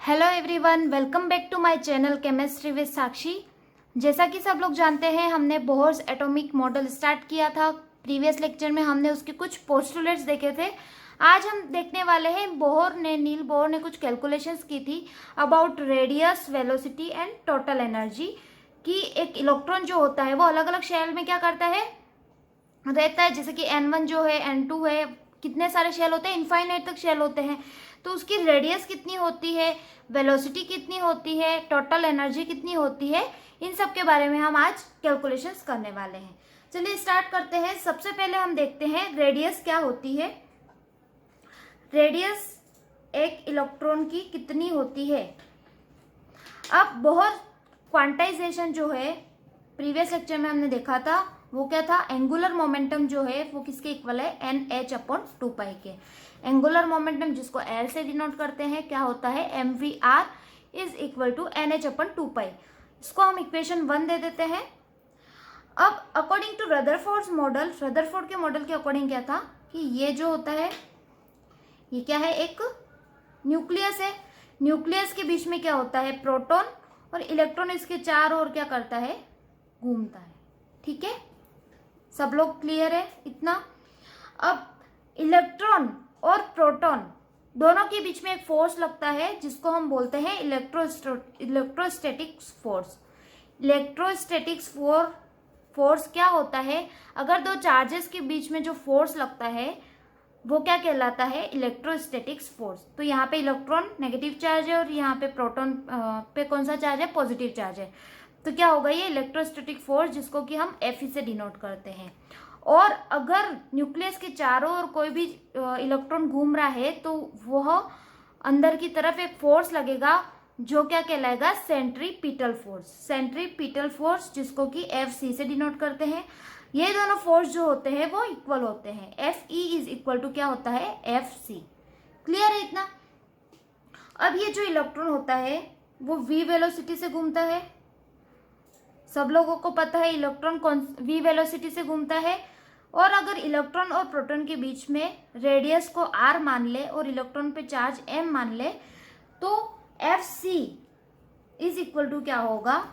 Hello everyone, welcome back to my channel chemistry with Sakshi. जैसा कि सब लोग जानते हैं, हमने बोहर्स एटॉमिक मॉडल स्टार्ट किया था। प्रीवियस लेक्चर में हमने उसके कुछ पोस्टुलेट्स देखे थे। आज हम देखने वाले हैं नील बोहर ने कुछ कैलकुलेशंस की थी about radius, velocity and total energy, कि एक इलेक्ट्रॉन जो होता है वो अलग अलग शेल में क्या करता है, रहता है। जैसे कि N1 जो है, N2 है, कितने सारे शेल होते हैं, इनफाइनाइट तक शेल होते हैं। तो उसकी रेडियस कितनी होती है, वेलोसिटी कितनी होती है, टोटल एनर्जी कितनी होती है, इन सब के बारे में हम आज कैलकुलेशंस करने वाले हैं। चलिए स्टार्ट करते हैं। सबसे पहले हम देखते हैं रेडियस क्या होती है। रेडियस एक इलेक्ट्रॉन की कितनी होती है। अब बहुत क्वांटाइजेशन जो है प्रीवियस लेक्चर में हमने देखा था, वो क्या था, एंगुलर मोमेंटम जो है वो किसके इक्वल है, NH/2π के। एंगुलर मोमेंटम जिसको L से डिनोट करते हैं क्या होता है, mvr is equal to NH/2π। इसको हम इक्वेशन 1 दे देते हैं। अब according to Rutherford model, Rutherford के मॉडल के अकॉर्डिंग क्या था कि ये जो होता है ये क्या है, एक न्यूक्लियस है। न्यूक्लियस के बीच में क्या होता है, प्रोटॉन, और इलेक्ट्रॉन इसके चारों ओर क्या करता है, घूमता है। ठीक है, सब लोग क्लियर है इतना। अब इलेक्ट्रॉन और प्रोटॉन दोनों के बीच में एक फोर्स लगता है जिसको हम बोलते हैं इलेक्ट्रोस्टैटिक फोर्स। इलेक्ट्रोस्टैटिक फोर्स क्या होता है, अगर दो चार्जेस के बीच में जो फोर्स लगता है वो क्या कहलाता है, इलेक्ट्रोस्टैटिक फोर्स। तो यहाँ पे इलेक्ट्रॉन नेगेटिव चार्ज है और यहाँ पे प्रोटॉन पे कौन सा चार्ज है, पॉजिटिव चार्ज है। तो क्या होगा, ये इलेक्ट्रोस्टैटिक फोर्स जिसको कि हम Fe से डिनोट करते हैं। और अगर न्यूक्लियस के चारों ओर कोई भी इलेक्ट्रॉन घूम रहा है तो वह अंदर की तरफ एक फोर्स लगेगा जो क्या कहलाएगा, सेंट्रीपिटल फोर्स। सेंट्रीपिटल फोर्स जिसको कि Fc से डिनोट करते हैं। ये दोनों फोर्स जो होते हैं वो इक्वल होते हैं। Fe इज इक्वल टू क्या होता है, Fc। क्लियर है इतना। अब ये जो इलेक्ट्रॉन होता है वो v वेलोसिटी से घूमता है। सब लोगों को पता है इलेक्ट्रॉन कौन v वेलोसिटी से घूमता है। और अगर इलेक्ट्रॉन और प्रोटॉन के बीच में रेडियस को r मान ले और इलेक्ट्रॉन पे चार्ज m मान ले, तो Fc इज इक्वल टू क्या होगा,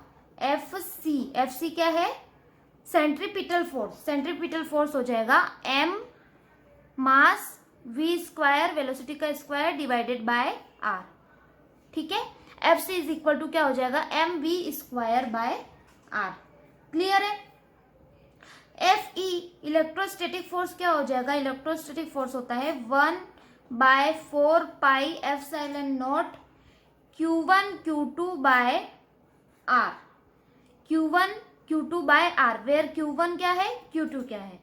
Fc क्या है, सेंट्रीपिटल फोर्स। सेंट्रीपिटल फोर्स हो जाएगा m मास v स्क्वायर, वेलोसिटी का स्क्वायर, डिवाइडेड बाय r। ठीक है, Fc इज इक्वल टू क्या हो जाएगा, mv square by r। Clear है। Fe इलेक्ट्रोस्टैटिक फोर्स क्या हो जाएगा, इलेक्ट्रोस्टैटिक फोर्स होता है 1/4πε0 Q1 Q2 by r। Q1 Q2 by r, where Q1 क्या है, Q2 क्या है।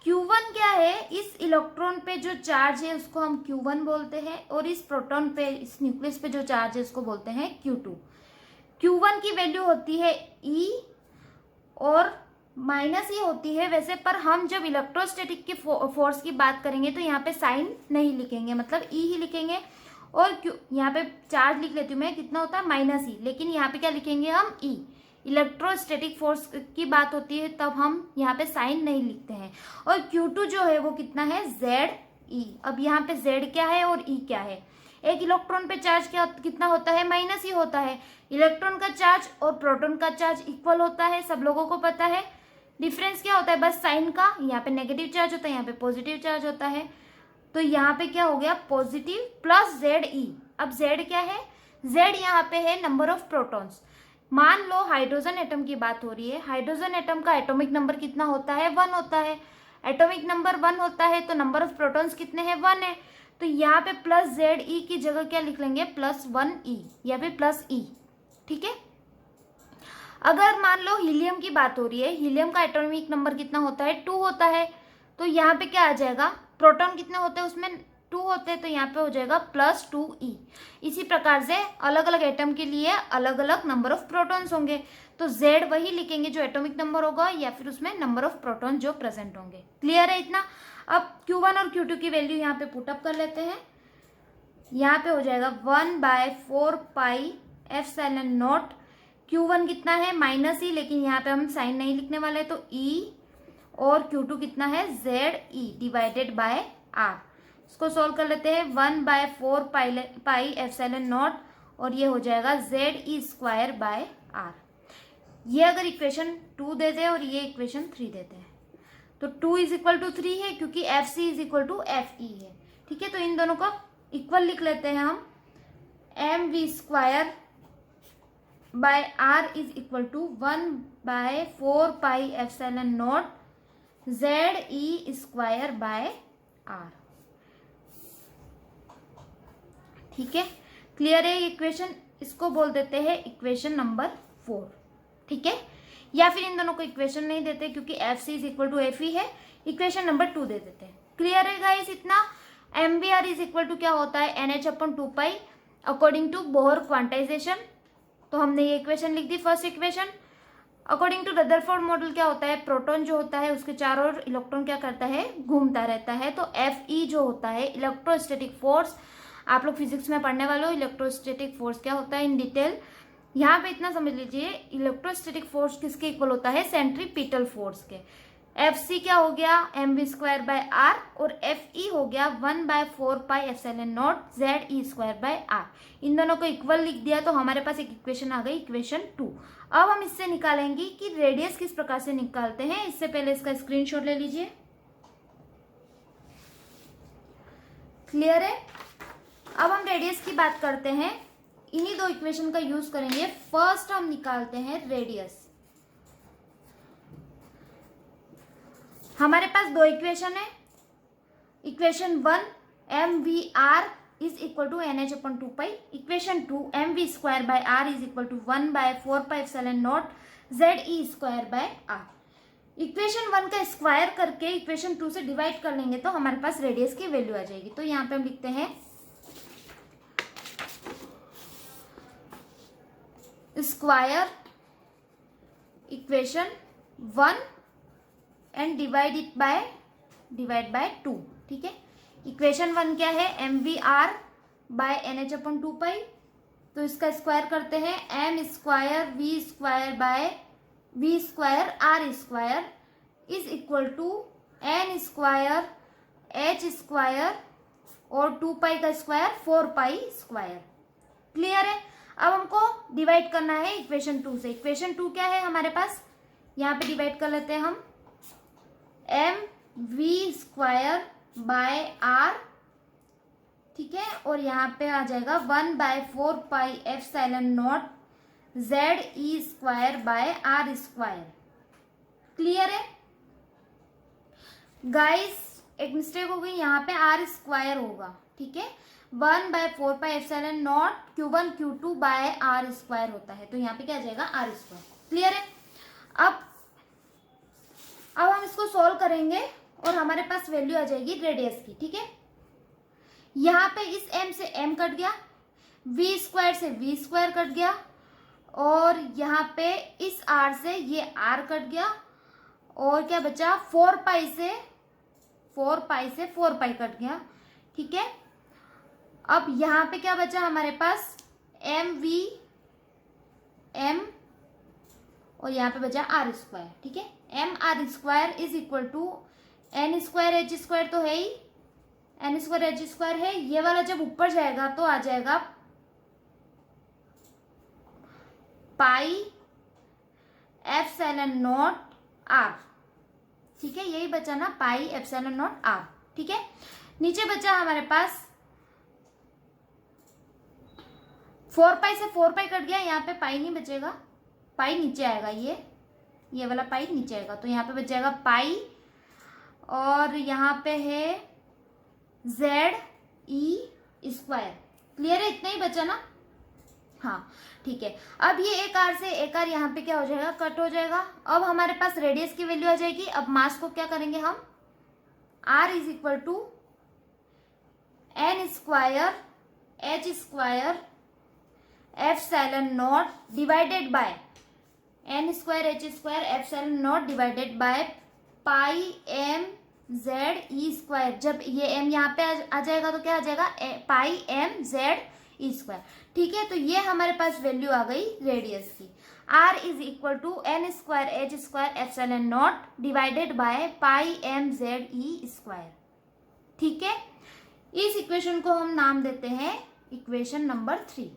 Q1 क्या है, इस इलेक्ट्रॉन पे जो चार्ज है उसको हम Q1 बोलते हैं, और इस प्रोटॉन पे, इस न्यूक्लियस पे जो चार्ज है उसको बोलते हैं Q2। Q1 की वैल्यू होती है E और माइनस ही होती है वैसे, पर हम जब इलेक्ट्रोस्टैटिक के फोर्स की बात करेंगे तो यहाँ पे साइन नहीं लिखेंगे, मतलब ई ही लिखेंगे। और यहाँ पे चार्ज लिख लेती हूँ मैं, कितना होता है, माइनस ई, लेकिन यहाँ पे क्या लिखेंगे हम, ई। इलेक्ट्रोस्टैटिक फोर्स की बात होती है तब हम यहाँ पे साइन नहीं लिखते हैं। और Q2 जो है वो कितना है, ZE। अब यहाँ पे Z क्या है और E क्या है। एक इलेक्ट्रॉन पे चार्ज क्या कितना होता है, माइनस ही होता है। इलेक्ट्रॉन का चार्ज और प्रोटॉन का चार्ज इक्वल होता है, सब लोगों को पता है। डिफरेंस क्या होता है, बस साइन का, यहाँ पे नेगेटिव चार्ज होता है, यहाँ पे पॉजिटिव चार्ज होता है। तो यहाँ पे क्या हो गया, पॉजिटिव प्लस ZE। अब Z क्या है, Z यहाँ पे है नंबर ऑफ प्रोटॉन्स। मान लो हाइड्रोजन एटम की बात हो रही है, हाइड्रोजन एटम का एटॉमिक नंबर कितना होता है, 1 होता है। एटॉमिक नंबर 1 होता है तो नंबर ऑफ प्रोटॉन्स कितने हैं, 1 है। तो यहाँ पे प्लस ZE की जगह क्या लिख लेंगे, +1E या फिर +E। ठीक है। अगर मान लो हीलियम की बात हो रही है, हीलियम का एटॉमिक नंबर कितना होता है, 2 होता है। तो यहाँ पे क्या आ जाएगा, प्रोटॉन कितने होते हैं उसमें, 2 होते हैं, तो यहाँ पे हो जाएगा +2E। इसी प्रकार से अलग अलग एटम के लिए अलग अलग नंबर ऑफ प्रोटॉन्स होंगे, तो Z वही लिखेंगे जो एटॉमिक नंबर होगा या फिर उसमें नंबर ऑफ प्रोटॉन जो प्रेजेंट होंगे। क्लियर है इतना। अब Q1 और Q2 की वैल्यू यहाँ पे पुटअप कर लेते हैं। यहाँ पे हो जाएगा 1/4πε0। Q1 कितना है, माइनस ही, लेकिन यहाँ पे हम साइन नहीं लिखने वाले, तो E। और Q2 कितना है, ZE डिवाइडेड बाय R। इसको सोल्व कर लेते हैं। 1/4πε0 और ये हो जाएगा Z E square by R. ये अगर इक्वेशन 2 देते हैं और ये इक्वेशन 3 देते हैं तो 2 इज इक्वल टू 3 है क्योंकि F C is equal to F E है। ठीक है, तो इन दोनों को इक्वल लिख लेते हैं हम। M V square by R is equal to 1/4 epsilon not Z E square by R. ठीक है, क्लियर है इक्वेशन? इसको बोल देते हैं इक्वेशन नंबर 4। ठीक है, या फिर इन दोनों को इक्वेशन नहीं देते क्योंकि F C is equal to F E है, इक्वेशन नंबर 2 दे देते हैं। क्लियर है गाइस इतना? M V R is equal to क्या होता है? NH/2 according to Bohr quantization. तो हमने ये इक्वेशन लिख दी, first equation. According to Rutherford model क्या होता है? प्रोटॉन जो होता है उसके चारों ओर इलेक्ट्रॉन क्या करता है? घूमता रहता है। तो एफ ई जो होता है इलेक्ट्रोस्टैटिक फोर्स, आप लोग फिजिक्स में पढ़ने वाले हो इलेक्ट्रोस्टैटिक फोर्स क्या होता है इन डिटेल। यहाँ पे इतना समझ लीजिए, इलेक्ट्रोस्टैटिक फोर्स किसके इक्वल होता है? सेंट्रीपिटल फोर्स के। एफ सी क्या हो गया? M V square by R, और एफ ई हो गया 1/4 epsilon not Z E square by R. इन दोनों को इक्वल लिख दिया तो हमारे पास एक इक्वेशन आ गई, इक्वेशन 2। अब हम इससे निकालेंगे कि रेडियस किस प्रकार से निकालते हैं। इससे पहले इसका स्क्रीनशॉट ले लीजिए। क्लियर है? अब हम रेडियस की बात करते हैं, इन्हीं 2 इक्वेशन का यूज करेंगे। फर्स्ट हम निकालते हैं रेडियस। हमारे पास 2 इक्वेशन है। Equation 1 M V R is equal to NH/2 equation 2 M V square by R is equal to 1/4 epsilon not Z E square by R. Equation 1 का स्क्वायर करके इक्वेशन 2 से डिवाइड कर लेंगे तो हमारे पास रेडियस की वैल्यू आ जाएगी। तो यहाँ पे हम लिखते हैं square equation 1 and divide by 2। ठीक है, इक्वेशन 1 क्या है? M V are bye NH/2 तो इसका स्क्वायर करते हैं, M square V square by V square R square is equal to N square H square और 2 का स्क्वायर 4 स्क्वायर। क्लियर है? अब हमको डिवाइड करना है इक्वेशन 2 से। इक्वेशन 2 क्या है हमारे पास? यहाँ पे डिवाइड कर लेते हैं हम, M V square by R. ठीक है, और यहाँ पे आ जाएगा 1/4 epsilon not Z E square by R square. Clear है गाइस? एक मिस्टेक हो गई, यहाँ पे आर स्क्वायर होगा। ठीक है, 1/4 epsilon nought Q1 Q2 by R square होता है, तो यहाँ पे क्या आ जाएगा? Are square. क्लियर है? अब हम इसको सॉल्व करेंगे और हमारे पास वैल्यू आ जाएगी रेडियस की। ठीक है, यहाँ पे इस m से m कट गया, v स्क्वायर से v स्क्वायर कट गया, और यहाँ पे इस r से ये r कट गया, और क्या बचा? 4 से 4 कट गया। ठीक है, अब यहाँ पे क्या बचा हमारे पास? m और यहाँ पे बचा आर स्क्वायर। ठीक है, M R square is equal to N square H square तो है ही, एन स्क्वायर एच स्क्वायर है। ये वाला जब ऊपर जाएगा तो आ जाएगा पाई एप्सिलॉन नॉट आर। ठीक है, यही बचा ना, पाई एप्सिलॉन नॉट आर। ठीक है, नीचे बचा हमारे पास 4 से 4 कट गया, यहाँ पे पाई नहीं बचेगा, पाई नीचे आएगा, ये वाला पाई नीचे आएगा, तो यहाँ पे बच जाएगा पाई, और यहाँ पे है जेड ई स्क्वायर। क्लियर है? इतना ही बचा ना? हाँ, ठीक है। अब ये एक आर से एक आर यहाँ पे क्या हो जाएगा? कट हो जाएगा। अब हमारे पास रेडियस की वैल्यू आ जाएगी। अब मास को क्या करेंगे हम? R is equal to N square H square epsilon not divided by N square H square epsilon not divided by pi M Z E square. जब ये एम यहाँ पे आ जाएगा तो क्या आ जाएगा? पाई एम जेड ई स्क्वायर। ठीक है, तो ये हमारे पास वैल्यू आ गई रेडियस की। R is equal to N square H square epsilon not divided by pi M Z E square. ठीक है, इस इक्वेशन को हम नाम देते हैं इक्वेशन नंबर 3।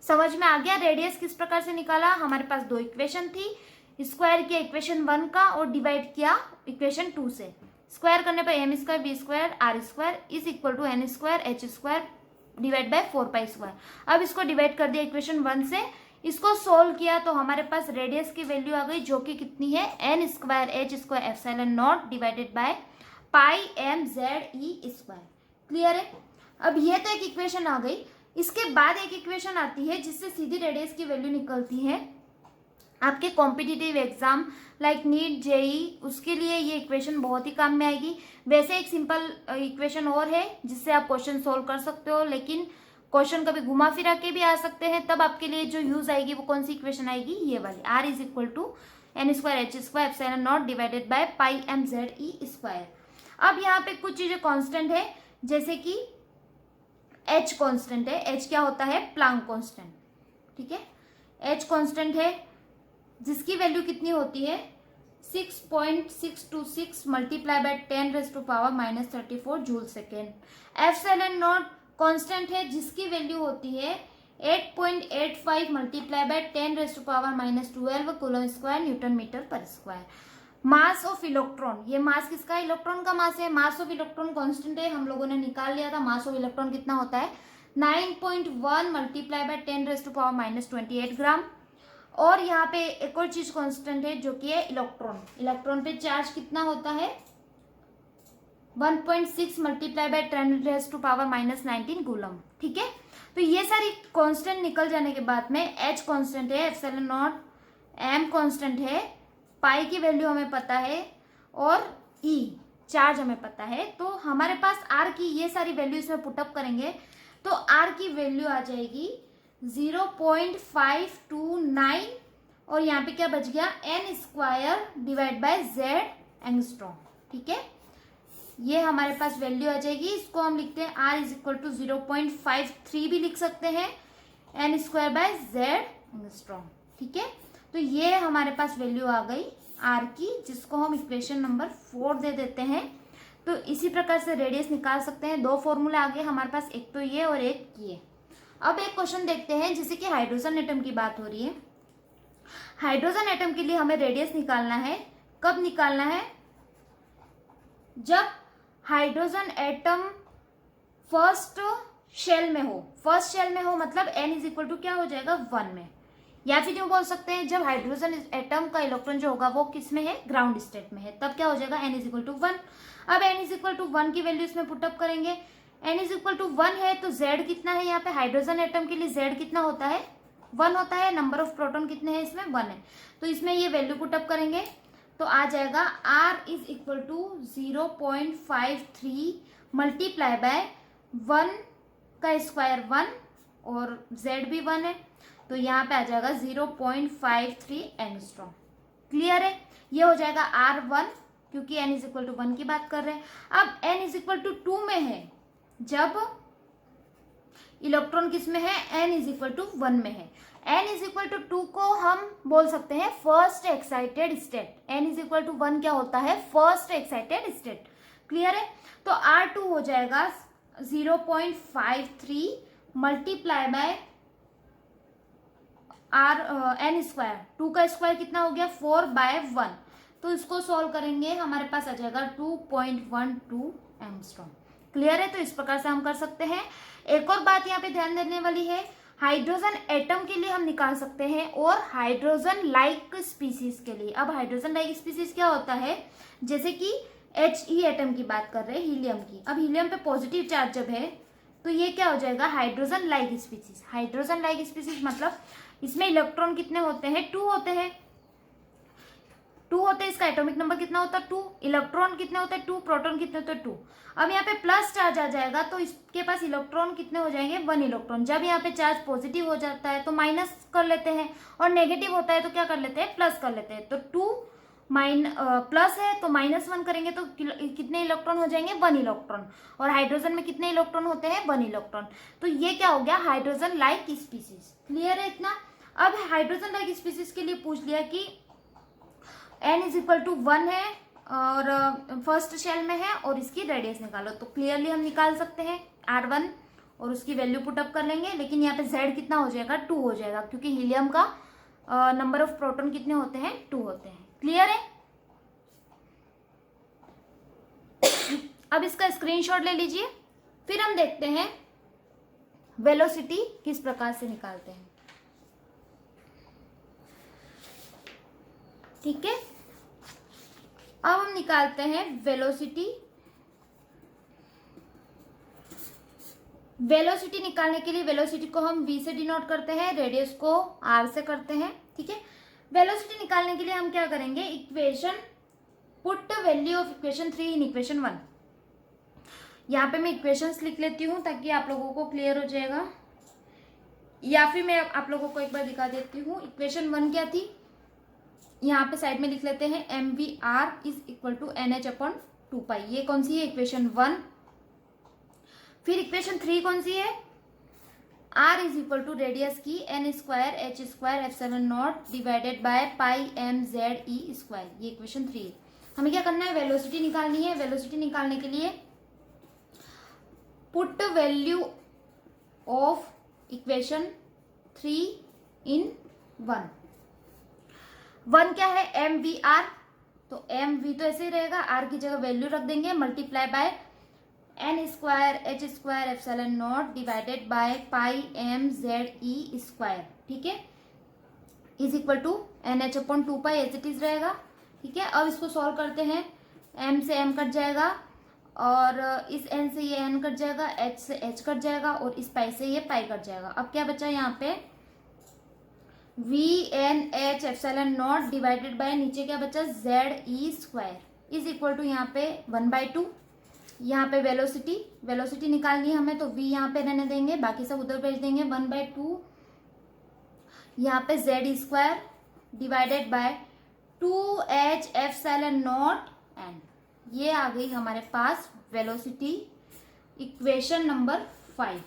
समझ में आ गया रेडियस किस प्रकार से निकाला? हमारे पास दो इक्वेशन थी, स्क्वायर किया इक्वेशन 1 का और डिवाइड किया इक्वेशन 2 से। स्क्वायर करने पर M square B square R square is equal to N square H square divide by 4 square. अब इसको डिवाइड कर दिया इक्वेशन 1 से, इसको सोल्व किया तो हमारे पास रेडियस की वैल्यू आ गई जो कि कितनी है, N square H square epsilon not divided by pi M Z E square. Clear है? अब ये तो एक इक्वेशन आ गई। इसके बाद एक इक्वेशन आती है जिससे सीधी रेडियस की वैल्यू निकलती है। आपके competitive exam like NEET JEE उसके लिए ये इक्वेशन बहुत ही काम में आएगी। वैसे एक सिंपल इक्वेशन और है जिससे आप क्वेश्चन सोल्व कर सकते हो, लेकिन क्वेश्चन कभी घुमा फिरा के भी आ सकते हैं। तब आपके लिए जो यूज आएगी वो कौन सी इक्वेशन आएगी, ये वाली, R is equal to N square H square epsilon not divided by pi M Z E square. अब यहाँ पे कुछ चीजें कांस्टेंट है, जैसे कि एच कांस्टेंट है। एच क्या होता है, प्लांक कांस्टेंट। ठीक है, एच कांस्टेंट है जिसकी वैल्यू कितनी होती है 6.626 multiply by 10⁻⁻34 joule second. Epsilon naught constant है जिसकी वैल्यू होती है 8.85 multiply by 10⁻12 coulomb square newton metre पर स्क्वायर। मास ऑफ इलेक्ट्रॉन, ये मास किसका है, इलेक्ट्रॉन का मास है। मास ऑफ इलेक्ट्रॉन कांस्टेंट है, हम लोगों ने निकाल लिया था। मास ऑफ इलेक्ट्रॉन कितना होता है 9.1 मल्टीप्लाई बाय 10⁻28 ग्राम। और यहाँ पे एक और चीज कांस्टेंट है जो कि है इलेक्ट्रॉन। इलेक्ट्रॉन पे चार्ज कितना होता है 1.6 मल्टीप्लाई बाय 10⁻19 कूलम। ठीक है, तो ये सारी कांस्टेंट निकल जाने के बाद में एच कांस्टेंट है, एप्सिलॉन नॉट एम कांस्टेंट है, पाई की वैल्यू हमें पता है और ई चार्ज हमें पता है। तो हमारे पास आर की ये सारी वैल्यू इसमें पुटअप करेंगे तो आर की वैल्यू आ जाएगी 0.529 और यहाँ पे क्या बच गया N square divide by Z angstrom. ठीक है, ये हमारे पास वैल्यू आ जाएगी। इसको हम लिखते हैं आर इज इक्वल टू 0.53 भी लिख सकते हैं N square by Z angstrom. ठीक है, तो ये हमारे पास वैल्यू आ गई आर की, जिसको हम इक्वेशन नंबर 4 दे देते हैं। तो इसी प्रकार से रेडियस निकाल सकते हैं। दो फॉर्मूले आ गए हमारे पास, एक तो ये और एक ये। अब एक क्वेश्चन देखते हैं जैसे कि हाइड्रोजन एटम की बात हो रही है। हाइड्रोजन एटम के लिए हमें रेडियस निकालना है। कब निकालना है, जब हाइड्रोजन एटम फर्स्ट शेल में हो। फर्स्ट शेल में हो मतलब एन इज इक्वल टू क्या हो जाएगा 1 में, या फिर यूं बोल सकते हैं जब हाइड्रोजन एटम का इलेक्ट्रॉन जो होगा वो किस में है, ग्राउंड स्टेट में है, तब क्या हो जाएगा एन इज इक्वल टू 1। अब एन इज इक्वल टू 1 की वैल्यू इसमें पुटअप करेंगे। एन इज इक्वल टू 1 है तो जेड कितना है, यहाँ पे हाइड्रोजन एटम के लिए जेड कितना होता है 1 होता है। नंबर ऑफ प्रोटॉन कितने हैं इसमें 1 है, तो इसमें ये वैल्यू पुटअप करेंगे तो आ जाएगा R is equal to 0.53 multiply by 1 का स्क्वायर 1 और जेड भी 1 है, तो यहाँ पे आ जाएगा 0.53 एंगस्ट्रॉम। क्लियर है, ये हो जाएगा R1 क्योंकि n इज इक्वल टू 1 की बात कर रहे हैं। अब n इज इक्वल टू 2 में है, जब इलेक्ट्रॉन किस में है, n इज इक्वल टू 1 में है। n इज इक्वल टू 2 को हम बोल सकते हैं first excited state. n is equal to 1 क्या होता है, फर्स्ट एक्साइटेड स्टेट। क्लियर है, तो R2 हो जाएगा 0.53 मल्टीप्लाई बाय एन स्क्वायर। 2 का स्क्वायर कितना हो गया 4/1, तो इसको सॉल्व करेंगे हमारे पास आ जाएगा 2.12 एंगस्ट्रॉम। क्लियर है, तो इस प्रकार से हम कर सकते हैं। एक और बात यहाँ पे ध्यान देने वाली है, हाइड्रोजन एटम के लिए हम निकाल सकते हैं और हाइड्रोजन लाइक स्पीसीज के लिए। अब हाइड्रोजन लाइक स्पीसीज क्या होता है, जैसे कि He एटम की बात कर रहे हैं, हीलियम की। अब हीलियम पे पॉजिटिव चार्ज जब है तो ये क्या हो जाएगा hydrogen like species. Hydrogen like species मतलब इसमें इलेक्ट्रॉन कितने होते हैं 2 होते हैं। 2 होते हैं, इसका एटॉमिक नंबर कितना होता है 2। इलेक्ट्रॉन कितने होते हैं 2, प्रोटॉन कितने होते हैं 2। अब यहाँ पे प्लस चार्ज आ जाएगा तो इसके पास इलेक्ट्रॉन कितने हो जाएंगे 1 इलेक्ट्रॉन। जब यहाँ पे चार्ज पॉजिटिव हो जाता है तो माइनस कर लेते हैं और नेगेटिव होता है तो क्या कर लेते हैं प्लस कर लेते हैं। तो 2 प्लस है तो -1 करेंगे तो कितने इलेक्ट्रॉन हो जाएंगे 1 इलेक्ट्रॉन। और हाइड्रोजन में कितने इलेक्ट्रॉन होते हैं 1 इलेक्ट्रॉन। तो ये क्या हो गया हाइड्रोजन लाइक स्पीसीज। क्लियर है इतना। अब हाइड्रोजन लाइक स्पीसीज के लिए पूछ लिया कि n इज इक्वल टू 1 है और फर्स्ट शेल में है और इसकी रेडियस निकालो, तो क्लियरली हम निकाल सकते हैं R1 और उसकी वैल्यू पुट अप कर लेंगे। लेकिन यहाँ पे Z कितना हो जाएगा, 2 हो जाएगा, क्योंकि हीलियम का नंबर ऑफ प्रोटॉन कितने होते हैं, 2 होते हैं। क्लियर है? अब इसका स्क्रीनशॉट ले लीजिए। फिर हम देखते हैं वेलोसिटी किस प्रकार से निकालते हैं। ठीक है, अब हम निकालते हैं वेलोसिटी। वेलोसिटी निकालने के लिए वेलोसिटी को हम v से डिनोट करते हैं, रेडियस को r से करते हैं। ठीक है, वेलोसिटी निकालने के लिए हम क्या करेंगे, equation put value of equation 3 in equation 1। यहाँ पे मैं इक्वेशंस लिख लेती हूँ ताकि आप लोगों को क्लियर हो जाएगा, या फिर मैं आप लोगों को एक बार दिखा देती हूँ। इक्वेशन 1 क्या थी, यहाँ पे साइड में लिख लेते हैं mvr is equal to nh/2π। ये कौन सी है, इक्वेशन 1। फिर इक्वेशन 3 कौन सी है, r is equal to radius की n²h²ε0 डिवाइडेड बाय πmze²। ये इक्वेशन 3 है। हमें क्या करना है, वेलोसिटी निकालनी है। वेलोसिटी निकालने के लिए पुट वैल्यू ऑफ इक्वेशन 3 इन 1। 1 क्या है, mvr, तो mv तो ऐसे ही रहेगा, r की जगह वैल्यू रख देंगे, multiply by n²h²ε0 divided by πmze²। ठीक है, is equal to nh/2π as it is रहेगा। ठीक है, अब इसको सॉल्व करते हैं। m से m कट जाएगा, और इस n से ये n कट जाएगा, h से h कट जाएगा, और इस पाई से ये पाई कट जाएगा। अब क्या बचा यहाँ पे, VNH/ε0 डिवाइडेड बाय नीचे क्या बचा, ZE² इज इक्वल टू यहाँ पे 1/2। यहाँ पे वेलोसिटी निकालनी है हमें, तो v यहाँ पे रहने देंगे, बाकी सब उधर भेज देंगे। 1/2 यहाँ पे ZE² divided by 2h/ε0 n। ये आ गई हमारे पास वेलोसिटी, इक्वेशन नंबर 5।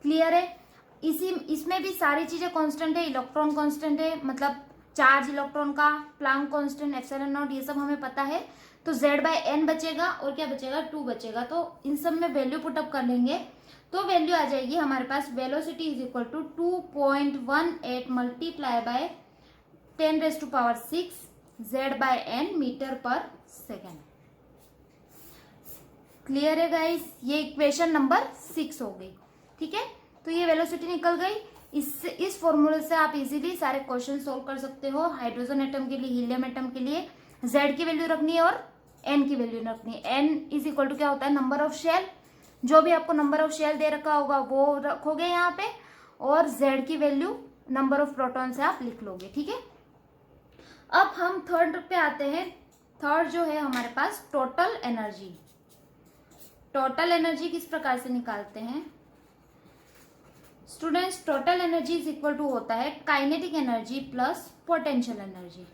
क्लियर है? इसमें भी सारी चीजें कांस्टेंट है, इलेक्ट्रॉन कांस्टेंट है, मतलब चार्ज इलेक्ट्रॉन का, प्लांक कांस्टेंट, ε0, ये सब हमें पता है। तो Z/n बचेगा, और क्या बचेगा, 2 बचेगा। तो इन सब में वैल्यू पुटअप कर लेंगे, तो वैल्यू आ जाएगी हमारे पास, velocity is equal to 2.18 multiply by 10⁻⁶ Z/n metre per second. Clear है गाइस? ये इक्वेशन नंबर 6 हो गई। ठीक है, तो ये वेलोसिटी निकल गई। इस फॉर्मूले से आप इजीली सारे क्वेश्चन सोल्व कर सकते हो। हाइड्रोजन एटम के लिए, हीलियम एटम के लिए Z की वैल्यू रखनी है और N की वैल्यू रखनी है। N इज इक्वल टू क्या होता है, नंबर ऑफ शेल। जो भी आपको नंबर ऑफ शेल दे रखा होगा वो रखोगे यहाँ पे, और Z की वैल्यू नंबर ऑफ प्रोटॉन से आप लिख लोगे। ठीक है, अब हम थर्ड पे आते हैं। थर्ड जो है हमारे पास, टोटल एनर्जी। टोटल एनर्जी किस प्रकार से निकालते हैं students? Total energy is equal to होता है kinetic energy plus potential energy.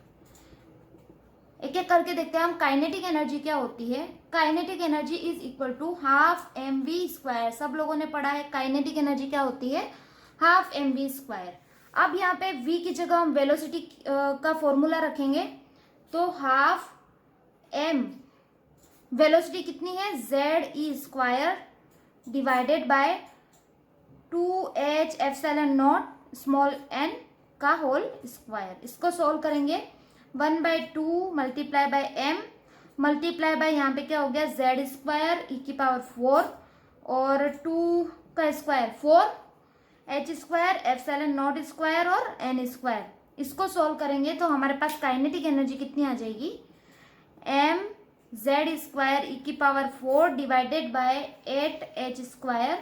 एक एक करके देखते हैं हम। काइनेटिक एनर्जी क्या होती है? Kinetic energy is equal to ½ mv²। सब लोगों ने पढ़ा है काइनेटिक एनर्जी क्या होती है, ½ mv²। अब यहाँ पे v की जगह हम वेलोसिटी का फॉर्मूला रखेंगे, तो ½ m, वेलोसिटी कितनी है, ZE² divided by 2h/ε0 small n का होल स्क्वायर। इसको सोल्व करेंगे, 1/2 multiply by m multiply by यहाँ पे क्या हो गया, Z² e⁴ और 2 का स्क्वायर 4, h²ε0² और n²। इसको सोल्व करेंगे तो हमारे पास काइनेटिक एनर्जी कितनी आ जाएगी, mZ² e⁴ divided by 8h²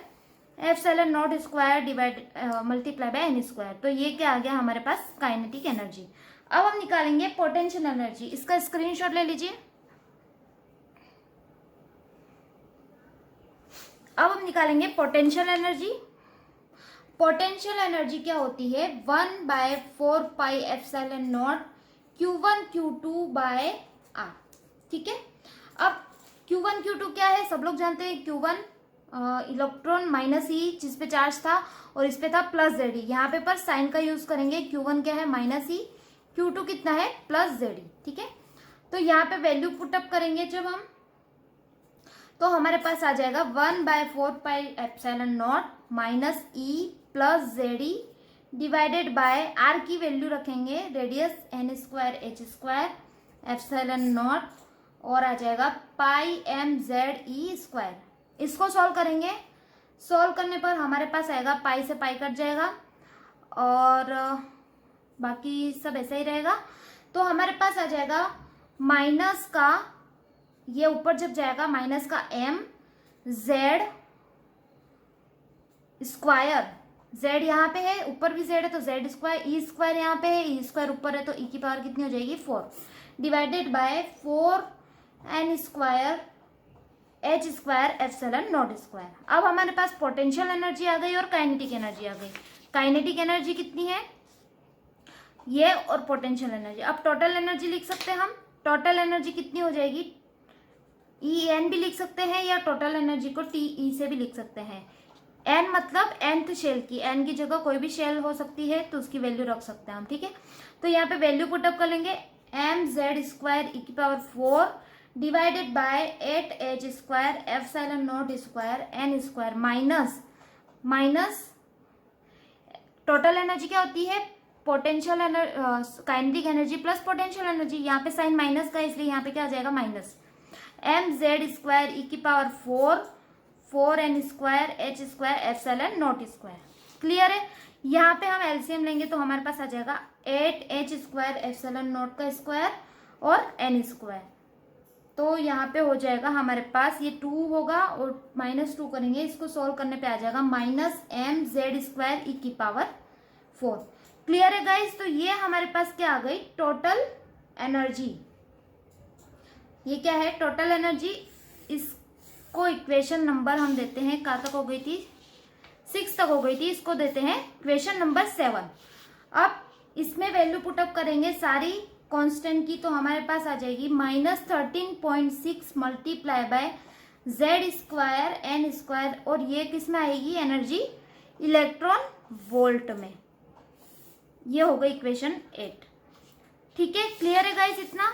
ε0² divide multiply by n²। तो ये क्या आ गया हमारे पास, काइनेटिक एनर्जी। अब हम निकालेंगे पोटेंशियल एनर्जी। इसका स्क्रीनशॉट ले लीजिए। अब हम निकालेंगे पोटेंशियल एनर्जी। पोटेंशियल एनर्जी क्या होती है, 1/4πε0 Q1 Q2 बाय R। ठीक है, अब Q1 Q2 क्या है, सब लोग जानते हैं। Q1 इलेक्ट्रॉन -e जिस पे चार्ज था, और इस पे था +Ze। यहाँ पे पर साइन का यूज करेंगे। Q1 क्या है, -e, Q2 कितना है, +Ze। ठीक है, तो यहाँ पे वैल्यू पुटअप करेंगे जब हम, तो हमारे पास आ जाएगा 1/4πε0 minus E plus ZE divided by R की वैल्यू रखेंगे रेडियस n² h²ε0 और आ जाएगा πmze²। इसको सॉल्व करेंगे, सॉल्व करने पर हमारे पास आएगा पाई से पाई कट जाएगा और बाकी सब ऐसा ही रहेगा। तो हमारे पास आ जाएगा माइनस का, ये ऊपर जब जाएगा माइनस का m z स्क्वायर, z यहाँ पे है, ऊपर भी z है तो z स्क्वायर, ई स्क्वायर यहाँ पे है, ई स्क्वायर ऊपर है तो e की पावर कितनी हो जाएगी 4 डिवाइडेड बाय 4n² h²ε0²। अब हमारे पास पोटेंशियल एनर्जी आ गई और काइनेटिक एनर्जी आ गई। काइनेटिक एनर्जी कितनी है ये, और पोटेंशियल एनर्जी। अब टोटल एनर्जी लिख सकते हैं हम, टोटल एनर्जी कितनी हो जाएगी, En भी लिख सकते हैं या टोटल एनर्जी को TE से भी लिख सकते हैं। n मतलब nth शेल की, n की जगह कोई भी शेल हो सकती है तो उसकी वैल्यू रख सकते हैं हम, ठीक है। तो यहाँ पे वैल्यू पुटअप कर लेंगे, mz² e⁴ divided bye 8h²ε0² n² minus total energy क्या होती है, potential energy, kinetic energy plus potential energy. यहाँ पे साइन माइनस का इसलिए यहाँ पे क्या आ जाएगा minus mz² e⁴ 4n² h²ε0²। Clear है। यहाँ पे हम एलसीएम लेंगे तो हमारे पास आ जाएगा 8h²ε0² और n²। तो यहाँ पे हो जाएगा हमारे पास ये 2 होगा और -2 करेंगे, इसको सोल्व करने पे आ जाएगा -mz² e⁴। क्लियर है गाइस। तो ये हमारे पास क्या आ गई, टोटल एनर्जी। ये क्या है, टोटल एनर्जी। इसको इक्वेशन नंबर हम देते हैं, कहाँ तक हो गई थी, 6 तक हो गई थी, इसको देते हैं इक्वेशन नंबर 7। अब इसमें वैल्यू पुटअप करेंगे सारी कांस्टेंट की, तो हमारे पास आ जाएगी -13.6 मल्टीप्लाई बाय z² n², और ये किस में आएगी एनर्जी, इलेक्ट्रॉन वोल्ट में। ये हो गई इक्वेशन 8। ठीक है, क्लियर है गाइस। इतना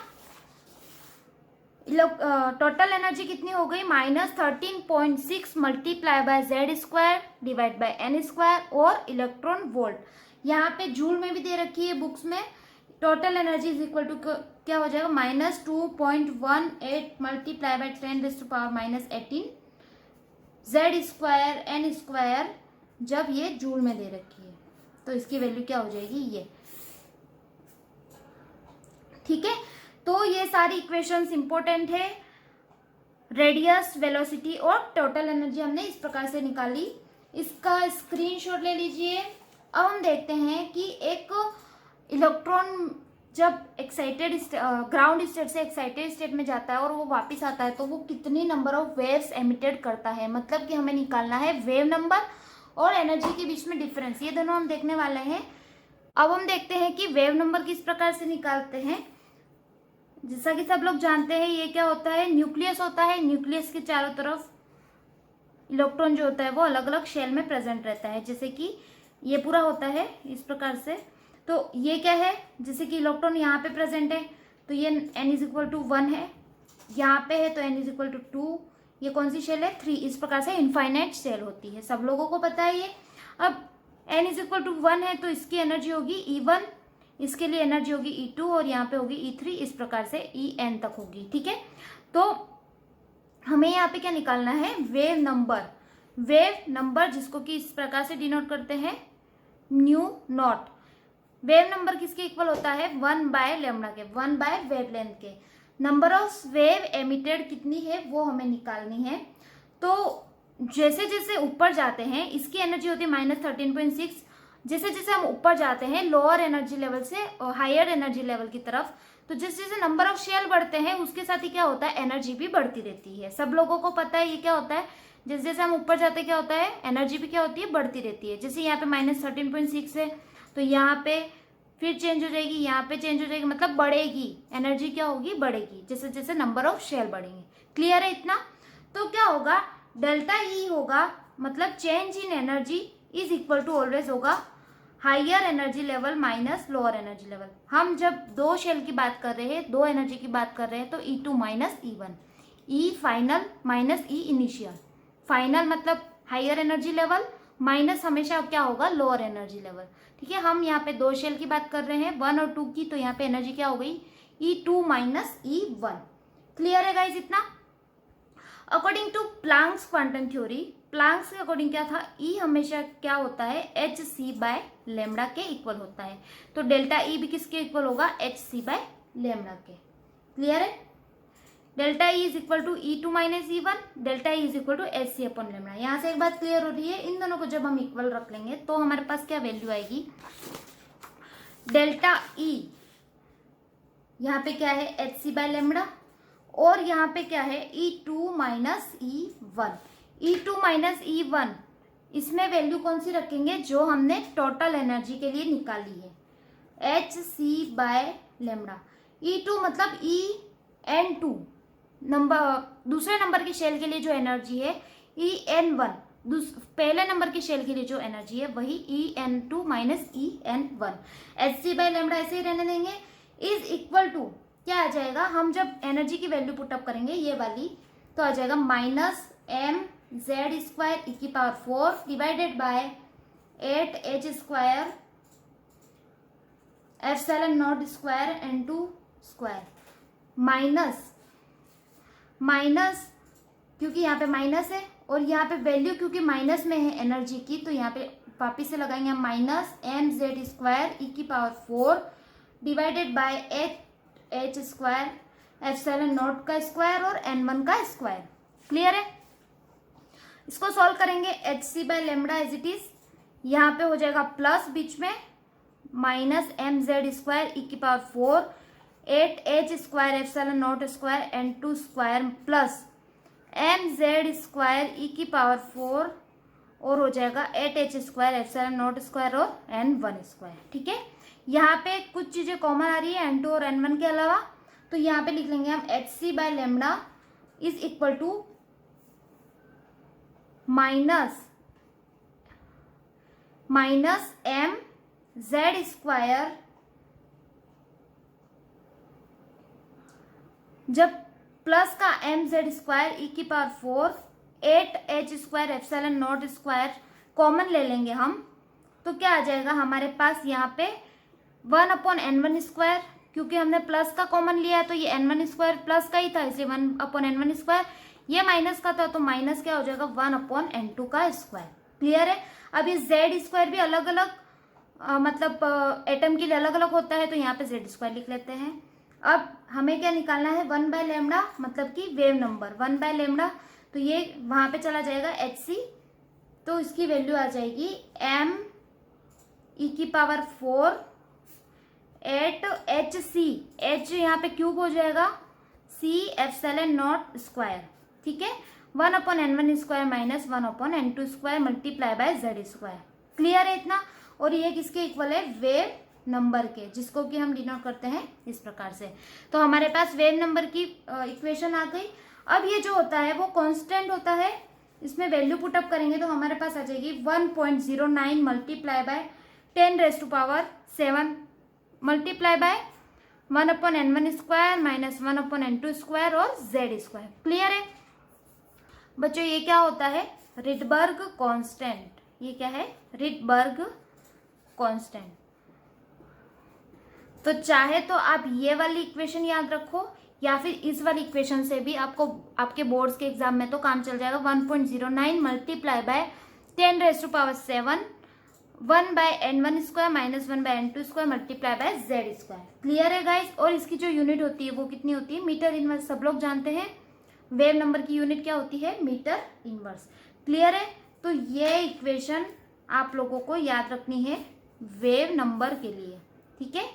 टोटल एनर्जी कितनी हो गई, -13.6 multiply by z² divide by n² और इलेक्ट्रॉन वोल्ट। यहाँ पे जूल में भी दे रखी है बुक्स में। Total energy is equal to क्या हो जाएगा, -2.18 मल्टीप्लाई बाय 10⁻⁻18 z² n², जब ये जूल में दे रखी है तो इसकी वैल्यू क्या हो जाएगी ये। ठीक है, तो ये सारी इक्वेशंस इंपॉर्टेंट है। रेडियस, वेलोसिटी और टोटल एनर्जी हमने इस प्रकार से निकाली। इसका स्क्रीनशॉट ले लीजिए। अब हम देखते हैं कि एक इलेक्ट्रॉन जब एक्साइटेड ग्राउंड स्टेट से एक्साइटेड स्टेट में जाता है और वो वापस आता है तो वो कितनी नंबर ऑफ वेव्स एमिटेड करता है। मतलब कि हमें निकालना है वेव नंबर और एनर्जी के बीच में डिफरेंस, ये दोनों हम देखने वाले हैं। अब हम देखते हैं कि वेव नंबर किस प्रकार से निकालते हैं। जैसा कि सब लोग जानते हैं, ये क्या होता है, न्यूक्लियस होता है। न्यूक्लियस के चारों तरफ इलेक्ट्रॉन जो होता है वो अलग अलग शेल में प्रेजेंट रहता है। जैसे कि ये पूरा होता है इस प्रकार से। तो ये क्या है, जैसे कि इलेक्ट्रॉन यहाँ पे प्रेजेंट है तो ये n = 1 है, यहाँ पे है तो n = 2। ये कौन सी शेल है, 3। इस प्रकार से इनफाइनाइट शेल होती है, सब लोगों को पता है ये। अब n = 1 है तो इसकी एनर्जी होगी E1, इसके लिए एनर्जी होगी E2 और यहाँ पे होगी E3। इस प्रकार से En तक होगी। ठीक है, तो हमें यहाँ पे क्या निकालना है, वेव नंबर। वेव नंबर जिसको कि इस प्रकार से डिनोट करते हैं μ0। वेव नंबर किसके इक्वल होता है, 1/λ के, 1 वेवलेंथ के। नंबर ऑफ वेव एमिटेड कितनी है वो हमें निकालनी है। तो जैसे जैसे ऊपर जाते हैं इसकी एनर्जी होती है -13.6। जैसे जैसे हम ऊपर जाते हैं लोअर एनर्जी लेवल से हायर एनर्जी लेवल की तरफ, तो जैसे जैसे नंबर ऑफ शेल बढ़ते हैं उसके साथ ही क्या होता है, एनर्जी भी बढ़ती रहती है। सब लोगों को पता है ये क्या होता है। जैसे जैसे हम ऊपर जाते क्या होता है, एनर्जी भी क्या होती है, बढ़ती रहती है। जैसे यहाँ पे -13.6 है तो यहाँ पे फिर चेंज हो जाएगी, यहाँ पे चेंज हो जाएगी, मतलब बढ़ेगी एनर्जी, क्या होगी, बढ़ेगी जैसे जैसे नंबर ऑफ शेल बढ़ेंगे। क्लियर है इतना। तो क्या होगा, डेल्टा ई होगा, मतलब change in energy is equal to always होगा higher energy level minus lower energy level. हम जब 2 शेल की बात कर रहे हैं, 2 एनर्जी की बात कर रहे हैं तो E2 - E1। E final minus E initial. Final मतलब हायर एनर्जी लेवल, माइनस हमेशा क्या होगा, लोअर एनर्जी लेवल। ठीक है, हम यहाँ पे दो शेल की बात कर रहे हैं, 1 और 2 की, तो यहाँ पे एनर्जी क्या हो गई, E2 माइनस E1। क्लियर है गाइज इतना। According to Planck's quantum theory, Planck's के अकॉर्डिंग क्या था, E हमेशा क्या होता है, hc/λ के इक्वल होता है। तो डेल्टा E भी किसके इक्वल होगा, hc/λ के। क्लियर है। Delta E is equal to E2 minus E1, delta E is equal to hc/λ। यहाँ से एक बात क्लियर हो रही है, इन दोनों को जब हम इक्वल रख लेंगे तो हमारे पास क्या वैल्यू आएगी, डेल्टा E यहाँ पे क्या है, hc/λ, और यहाँ पे क्या है, E2 minus E1। E2 minus E1, इसमें वैल्यू कौन सी रखेंगे, जो हमने टोटल एनर्जी के लिए निकाली है, hc/λ। E2 मतलब En2 नंबर, दूसरे नंबर के शेल के लिए जो एनर्जी है, En1 पहले नंबर के शेल के लिए जो एनर्जी है वही En2 माइनस En1। hc/λ ऐसे ही रहने देंगे, इज इक्वल टू क्या आ जाएगा, हम जब एनर्जी की वैल्यू पुटअप करेंगे ये वाली, तो आ जाएगा minus mz² e⁴ divided by 8h² ε0² n2² minus क्योंकि यहाँ पे माइनस है और यहाँ पे वैल्यू क्योंकि माइनस में है एनर्जी की, तो यहाँ पे वापिस से लगाएंगे हम minus mz² e⁴ divided by 8h² ε0² और n1 का स्क्वायर। क्लियर है। इसको सॉल्व करेंगे, hc/λ एज इट इज, यहाँ पे हो जाएगा प्लस बीच में minus mz² e⁴ 8h² ε0² n2² plus mz² e⁴ और हो जाएगा 8h² ε0² और n1²। ठीक है, यहाँ पे कुछ चीजें कॉमन आ रही है n2 और n1 के अलावा, तो यहाँ पे लिख लेंगे हम hc/λ is equal to minus mz², जब प्लस का mz² e⁴ 8h² ε0² कॉमन ले लेंगे हम, तो क्या आ जाएगा हमारे पास यहाँ पे 1/n1², क्योंकि हमने प्लस का कॉमन लिया है तो ये n1² प्लस का ही था, इसलिए 1/n1²। ये माइनस का था तो माइनस क्या हो जाएगा, 1/n2 का स्क्वायर। क्लियर है। अब ये z² भी अलग अलग मतलब एटम के लिए अलग अलग होता है, तो यहाँ पे z² लिख लेते हैं। अब हमें क्या निकालना है, 1/λ मतलब कि वेव नंबर 1/λ, तो ये वहां पे चला जाएगा hc, तो इसकी वैल्यू आ जाएगी m e⁴ 8hc, h यहाँ पे क्यूब हो जाएगा, c ε0²। ठीक है, 1/n1² minus 1/n2² multiply by z²। Clear है इतना। और ये किसके इक्वल है, वेव नंबर के, जिसको कि हम डिनोट करते हैं इस प्रकार से। तो हमारे पास वेव नंबर की इक्वेशन आ गई। अब ये जो होता है वो कांस्टेंट होता है, इसमें वैल्यू पुटअप करेंगे तो हमारे पास आ जाएगी 1.09 multiply by 10⁻7 multiply by 1/n1² minus 1/n2² और z²। क्लियर है बच्चों। ये क्या होता है, रिडबर्ग कांस्टेंट। ये क्या है, रिडबर्ग कांस्टेंट। तो चाहे तो आप ये वाली इक्वेशन याद रखो या फिर इस वाली इक्वेशन से भी आपको आपके बोर्ड्स के एग्जाम में तो काम चल जाएगा। 1.09 multiply by 10⁻7 1/n1² minus 1/n2² multiply by z²। Clear है गाइस। और इसकी जो यूनिट होती है वो कितनी होती है, मीटर इनवर्स। सब लोग जानते हैं वेव नंबर की यूनिट क्या होती है, मीटर इनवर्स। क्लियर है। तो ये इक्वेशन आप लोगों को याद रखनी है वेव नंबर के लिए। ठीक है।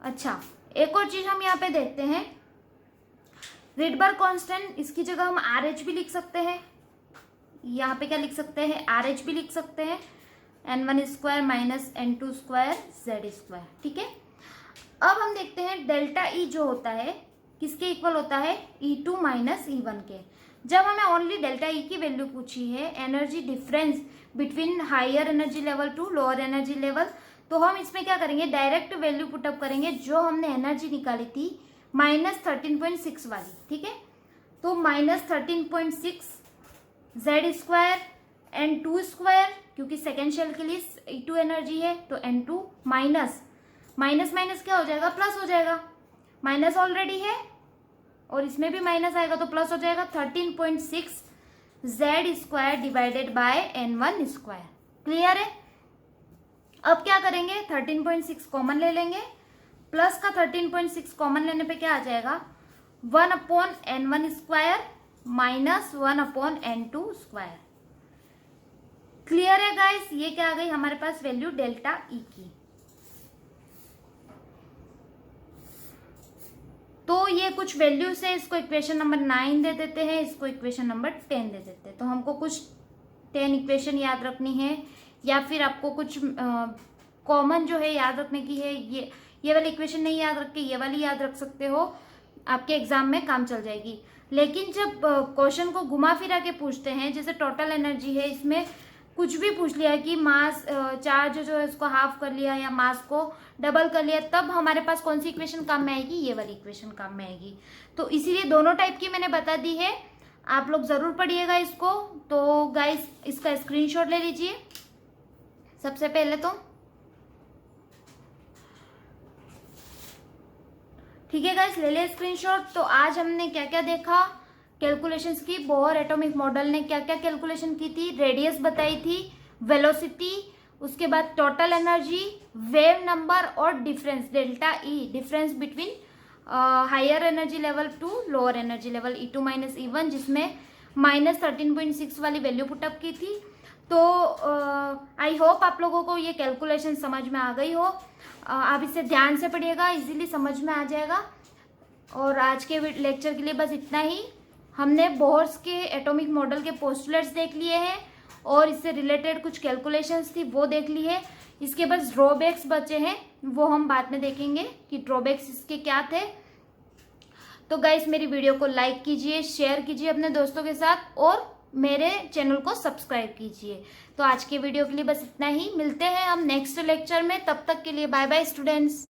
अच्छा, एक और चीज हम यहाँ पे देखते हैं, रिडबर्ग कांस्टेंट, इसकी जगह हम RH भी लिख सकते हैं। यहाँ पे क्या लिख सकते हैं, RH भी लिख सकते हैं, n1² माइनस n2² z²। ठीक है। अब हम देखते हैं डेल्टा E जो होता है किसके इक्वल होता है, E2 माइनस E1 के। जब हमें ओनली डेल्टा E की वैल्यू पूछी है, energy difference between higher energy level to lower energy level, तो हम इसमें क्या करेंगे, डायरेक्ट वैल्यू पुटअप करेंगे जो हमने एनर्जी निकाली थी -13.6 वाली। ठीक है। तो -13.6 Z² N2², क्योंकि सेकेंड शेल के लिए E2 एनर्जी है तो N2 माइनस माइनस क्या हो जाएगा, प्लस हो जाएगा, माइनस ऑलरेडी है और इसमें भी माइनस आएगा तो प्लस हो जाएगा, 13.6 Z² divided by N1²। Clear है। अब क्या करेंगे, 13.6 कॉमन ले लेंगे, प्लस का 13.6 कॉमन लेने पे क्या आ जाएगा, 1/N1² माइनस 1/N2²। क्लियर है गाइस। ये क्या आ गई हमारे पास वैल्यू डेल्टा ई की। तो ये कुछ वैल्यूज है, इसको इक्वेशन नंबर 9 दे देते हैं, इसको इक्वेशन नंबर 10 दे देते हैं। तो हमको कुछ 10 इक्वेशन याद रखनी है या फिर आपको कुछ कॉमन जो है याद रखने की है। ये वाली इक्वेशन नहीं याद रख के ये वाली याद रख सकते हो, आपके एग्जाम में काम चल जाएगी। लेकिन जब क्वेश्चन को घुमा फिरा के पूछते हैं, जैसे टोटल एनर्जी है, इसमें कुछ भी पूछ लिया कि मास चार्ज जो है उसको हाफ कर लिया या मास को डबल कर लिया, तब हमारे पास कौन सी इक्वेशन काम में आएगी, ये वाली इक्वेशन काम में आएगी। तो इसीलिए दोनों टाइप की मैंने बता दी है, आप लोग जरूर पढ़िएगा इसको। तो गाइस इसका स्क्रीनशॉट ले लीजिए सबसे पहले तो, ठीक है गाइस, ले ले स्क्रीनशॉट। तो आज हमने क्या क्या देखा, कैलकुलेशंस की। बोहर एटॉमिक मॉडल ने क्या क्या कैलकुलेशन की थी, रेडियस बताई थी, वेलोसिटी, उसके बाद टोटल एनर्जी, वेव नंबर और difference delta E, difference between higher energy level to lower energy level E2 - E1, जिसमें -13.6 वाली वैल्यू पुटअप की थी। तो आई होप आप लोगों को ये कैलकुलेशन समझ में आ गई हो। आप इसे ध्यान से पढ़िएगा, इजीली समझ में आ जाएगा। और आज के लेक्चर के लिए बस इतना ही। हमने बोहर्स के एटॉमिक मॉडल के पोस्टुलेट्स देख लिए हैं और इससे रिलेटेड कुछ कैलकुलेशंस थी वो देख ली है। इसके बस ड्रॉबैक्स बचे हैं, वो हम बाद में देखेंगे कि ड्रॉबैक्स इसके क्या थे। तो गाइस मेरी वीडियो को लाइक कीजिए, शेयर कीजिए अपने दोस्तों के साथ और मेरे चैनल को सब्सक्राइब कीजिए। तो आज के वीडियो के लिए बस इतना ही, मिलते हैं हम नेक्स्ट लेक्चर में, तब तक के लिए बाय बाय स्टूडेंट्स।